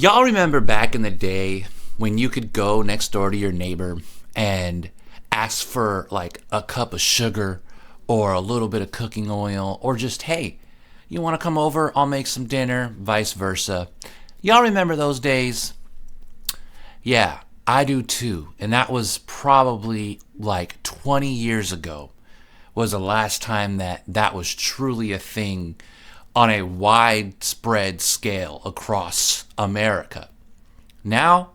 Y'all remember back in the day when you could go next door to your neighbor and ask for like a cup of sugar or a little bit of cooking oil or just, hey, you want to come over? I'll make some dinner, vice versa. Y'all remember those days? Yeah, I do too. And that was probably like 20 years ago was the last time that was truly a thing on a widespread scale across America. Now,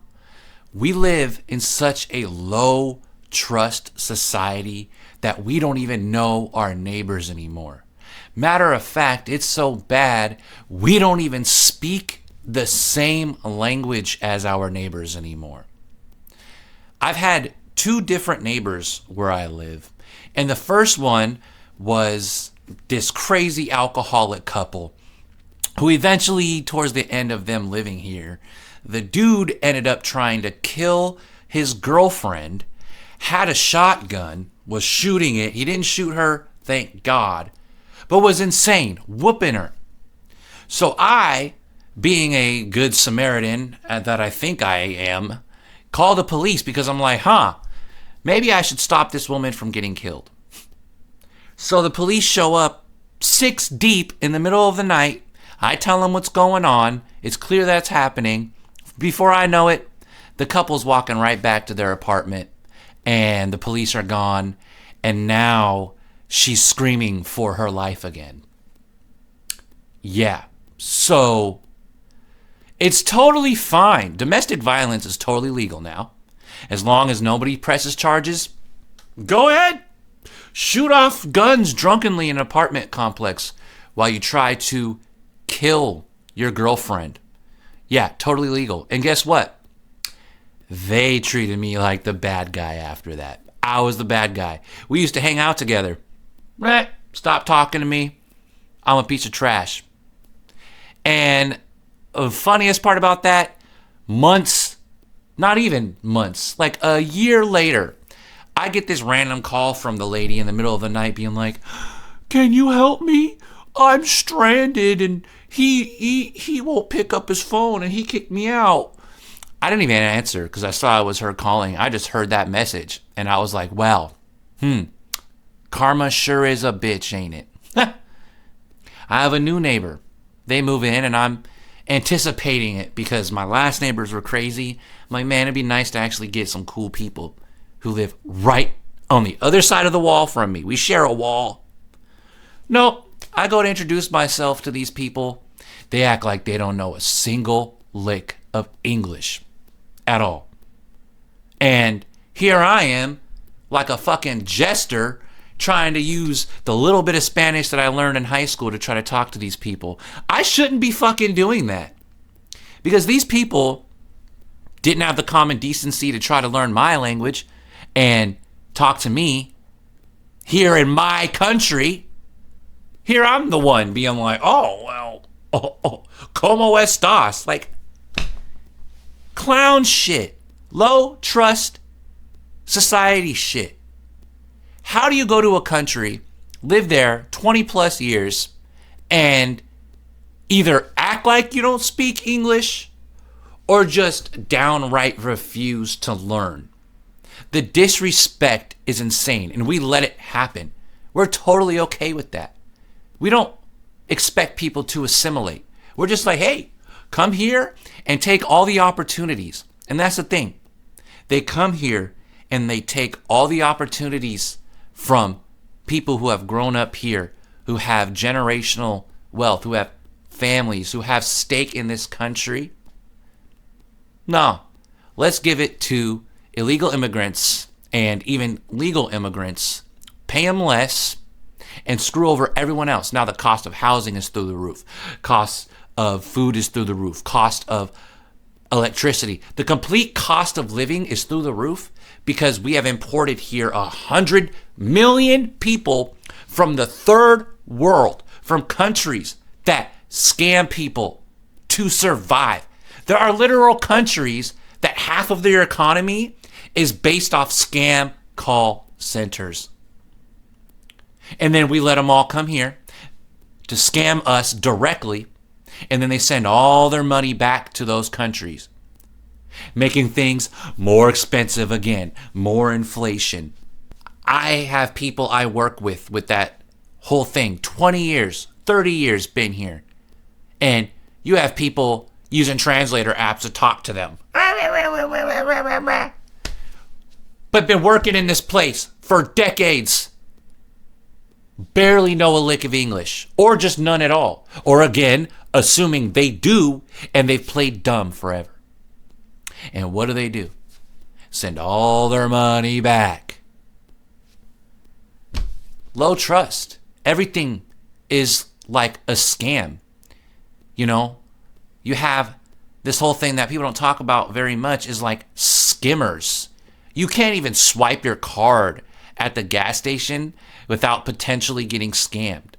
we live in such a low trust society that we don't even know our neighbors anymore. Matter of fact, it's so bad, we don't even speak the same language as our neighbors anymore. I've had two different neighbors where I live, and the first one was this crazy alcoholic couple who eventually, towards the end of them living here, the dude ended up trying to kill his girlfriend, had a shotgun, was shooting it. He didn't shoot her, thank God, but was insane, whooping her. So I, being a good Samaritan that I think I am, called the police because I'm like, maybe I should stop this woman from getting killed. So the police show up 6 deep in the middle of the night. I tell them what's going on. It's clear that's happening. Before I know it, the couple's walking right back to their apartment and the police are gone. And now she's screaming for her life again. Yeah, so it's totally fine. Domestic violence is totally legal now. As long as nobody presses charges, go ahead. Shoot off guns drunkenly in an apartment complex while you try to kill your girlfriend. Yeah, totally legal. And guess what? They treated me like the bad guy after that. I was the bad guy. We used to hang out together. Stop talking to me. I'm a piece of trash. And the funniest part about that, months, not even months, like a year later, I get this random call from the lady in the middle of the night being like, can you help me? I'm stranded and he won't pick up his phone and he kicked me out. I didn't even answer because I saw it was her calling. I just heard that message and I was like, well, karma sure is a bitch, ain't it? I have a new neighbor. They move in and I'm anticipating it because my last neighbors were crazy. I'm like, man, it'd be nice to actually get some cool people who live right on the other side of the wall from me. We share a wall. No, I go to introduce myself to these people. They act like they don't know a single lick of English at all. And here I am, like a fucking jester, trying to use the little bit of Spanish that I learned in high school to try to talk to these people. I shouldn't be fucking doing that. Because these people didn't have the common decency to try to learn my language and talk to me here in my country. Here I'm the one being like, ¿cómo estás? Like, clown shit. Low trust society shit. How do you go to a country, live there 20 plus years, and either act like you don't speak English or just downright refuse to learn? The disrespect is insane, and we let it happen. We're totally okay with that. We don't expect people to assimilate. We're just like, hey, come here and take all the opportunities. And that's the thing. They come here and they take all the opportunities from people who have grown up here, who have generational wealth, who have families, who have stake in this country. No, let's give it to illegal immigrants and even legal immigrants. Pay them less and screw over everyone else. Now the cost of housing is through the roof. Cost of food is through the roof. Cost of electricity. The complete cost of living is through the roof because we have imported here 100 million people from the third world, from countries that scam people to survive. There are literal countries that half of their economy is based off scam call centers. And then we let them all come here to scam us directly And then they send all their money back to those countries, making things more expensive again, more inflation. I have people I work with that whole thing, 20 years, 30 years been here. And you have people using translator apps to talk to them. But been working in this place for decades. Barely know a lick of English, or just none at all. Or again, assuming they do, and they've played dumb forever. And what do? Send all their money back. Low trust. Everything is like a scam. You know, you have this whole thing that people don't talk about very much is like skimmers. You can't even swipe your card at the gas station without potentially getting scammed.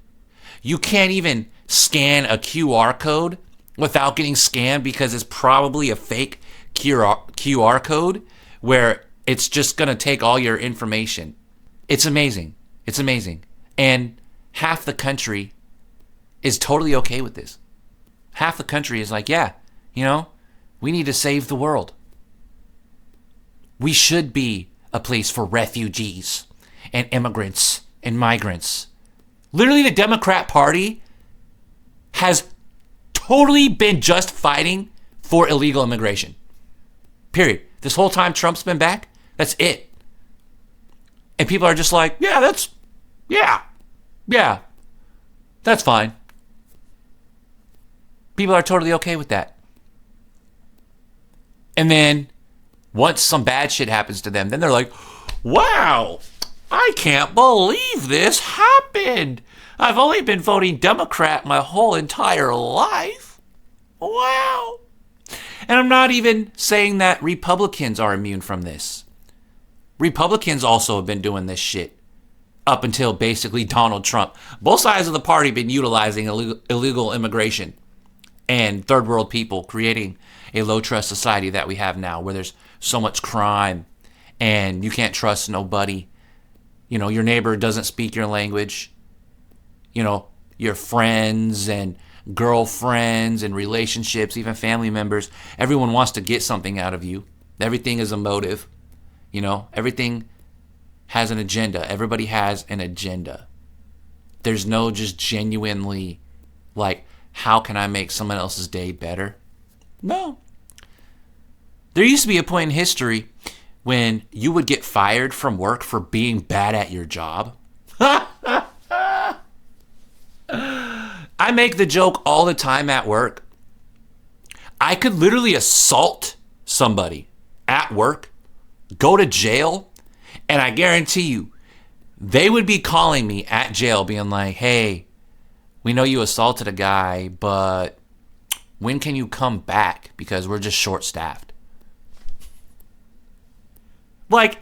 You can't even scan a QR code without getting scammed because it's probably a fake QR code where it's just going to take all your information. It's amazing. It's amazing. And half the country is totally okay with this. Half the country is like, yeah, you know, we need to save the world. We should be a place for refugees and immigrants and migrants. Literally, the Democrat Party has totally been just fighting for illegal immigration. Period. This whole time Trump's been back, that's it. And people are just like, yeah, that's fine. People are totally okay with that. And then once some bad shit happens to them, then they're like, wow, I can't believe this happened. I've only been voting Democrat my whole entire life. Wow. And I'm not even saying that Republicans are immune from this. Republicans also have been doing this shit up until basically Donald Trump. Both sides of the party have been utilizing illegal immigration and third world people, creating a low trust society that we have now, where there's so much crime and you can't trust nobody. You know, your neighbor doesn't speak your language. You know, your friends and girlfriends and relationships, even family members, everyone wants to get something out of you. Everything is a motive. You know, everything has an agenda. Everybody has an agenda. There's no just genuinely like, how can I make someone else's day better? No. There used to be a point in history when you would get fired from work for being bad at your job. I make the joke all the time at work. I could literally assault somebody at work, go to jail, and I guarantee you, they would be calling me at jail being like, hey, we know you assaulted a guy, but when can you come back? Because we're just short-staffed. Like,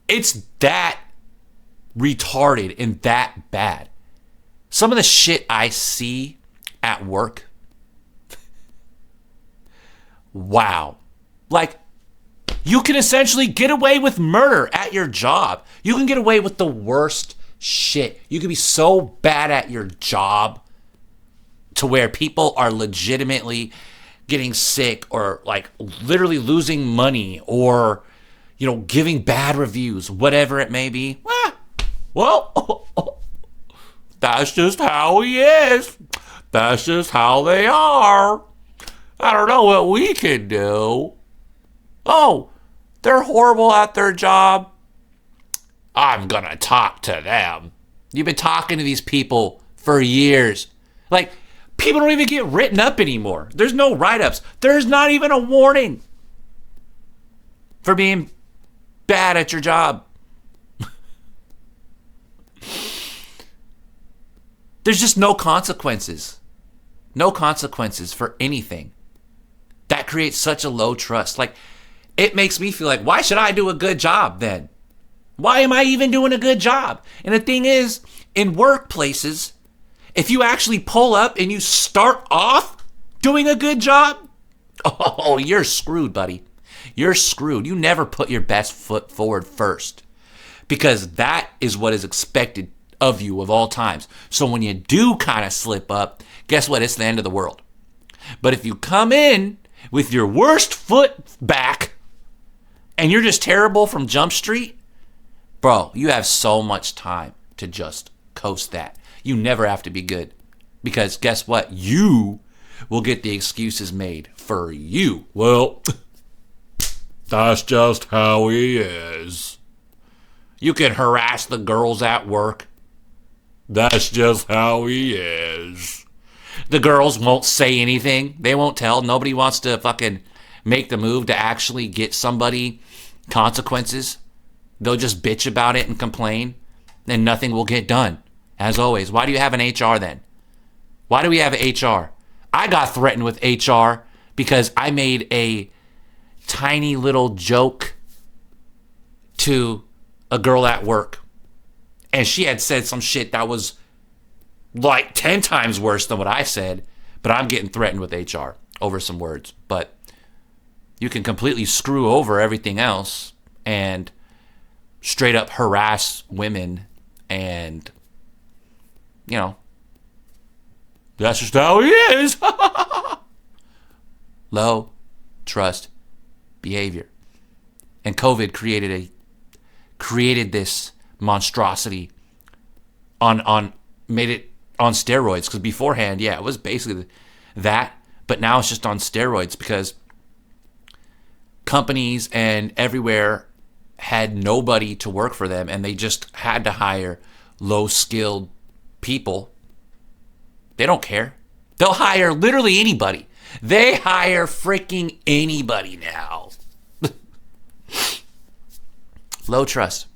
it's that retarded and that bad. Some of the shit I see at work, wow. Like, you can essentially get away with murder at your job. You can get away with the worst shit. You can be so bad at your job to where people are legitimately getting sick or like literally losing money or, you know, giving bad reviews, whatever it may be. Well, that's just how he is. That's just how they are. I don't know what we can do. Oh, they're horrible at their job. I'm gonna talk to them. You've been talking to these people for years. Like, people don't even get written up anymore. There's no write-ups. There's not even a warning for being bad at your job. There's just no consequences. No consequences for anything. That creates such a low trust. Like, it makes me feel like, why should I do a good job then? Why am I even doing a good job? And the thing is, in workplaces, if you actually pull up and you start off doing a good job, oh, you're screwed, buddy. You're screwed. You never put your best foot forward first, because that is what is expected of you of all times. So when you do kind of slip up, guess what? It's the end of the world. But if you come in with your worst foot back and you're just terrible from Jump Street, bro, you have so much time to just coast that. You never have to be good. Because guess what? You will get the excuses made for you. Well, that's just how he is. You can harass the girls at work. That's just how he is. The girls won't say anything. They won't tell. Nobody wants to fucking make the move to actually get somebody consequences. They'll just bitch about it and complain, and nothing will get done. As always, why do you have an HR then? Why do we have HR? I got threatened with HR because I made a tiny little joke to a girl at work. And she had said some shit that was like 10 times worse than what I said. But I'm getting threatened with HR over some words. But you can completely screw over everything else and straight up harass women and, you know, that's just how he is. Low trust behavior. And COVID created this monstrosity made it on steroids, because beforehand, yeah, it was basically that, but now it's just on steroids because companies and everywhere had nobody to work for them, and they just had to hire low-skilled people. They don't care. They'll hire literally anybody. They hire freaking anybody now. Low trust.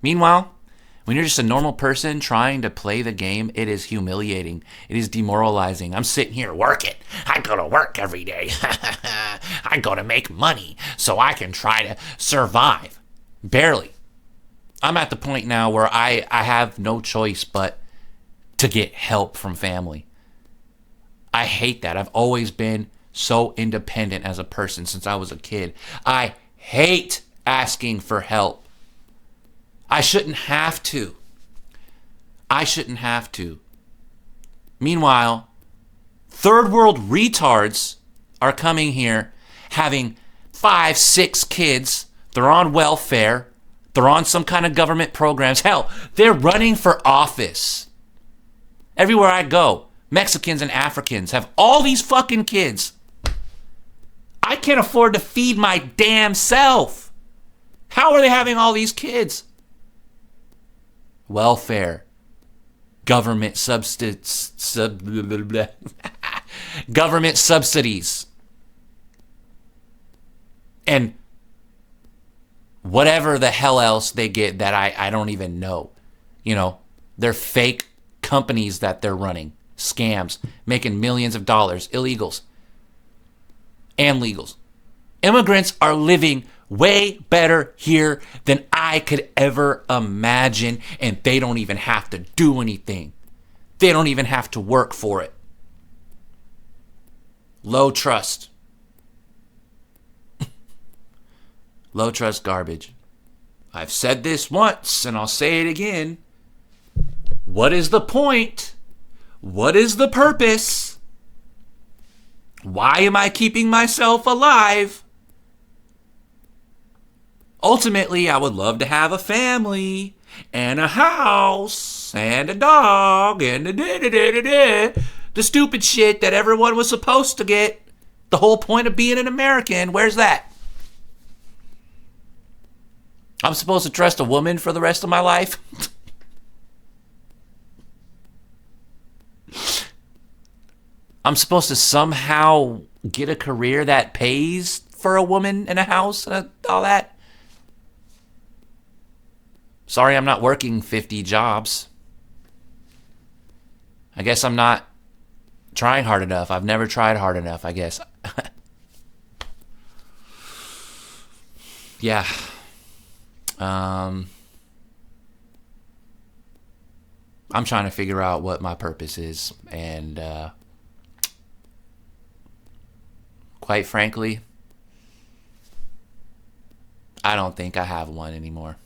Meanwhile, when you're just a normal person trying to play the game, it is humiliating. It is demoralizing. I'm sitting here working. I go to work every day. I go to make money so I can try to survive. Barely. I'm at the point now where I have no choice but to get help from family. I hate that. I've always been so independent as a person since I was a kid. I hate asking for help. I shouldn't have to. I shouldn't have to. Meanwhile, third world retards are coming here having 5, 6 kids. They're on welfare. They're on some kind of government programs. Hell, they're running for office. Everywhere I go, Mexicans and Africans have all these fucking kids. I can't afford to feed my damn self. How are they having all these kids? Welfare, government government subsidies, and whatever the hell else they get that I don't even know. You know, they're fake companies that they're running, scams, making millions of dollars, illegals and legals. Immigrants are living way better here than I could ever imagine, and they don't even have to do anything. They don't even have to work for it. Low trust. Low trust garbage. I've said this once, and I'll say it again. What is the point? What is the purpose? Why am I keeping myself alive? Ultimately, I would love to have a family and a house and a dog and the stupid shit that everyone was supposed to get. The whole point of being an American, where's that? I'm supposed to trust a woman for the rest of my life? I'm supposed to somehow get a career that pays for a woman and a house and all that? Sorry, I'm not working 50 jobs. I guess I'm not trying hard enough. I've never tried hard enough, I guess. Yeah. I'm trying to figure out what my purpose is. And quite frankly, I don't think I have one anymore.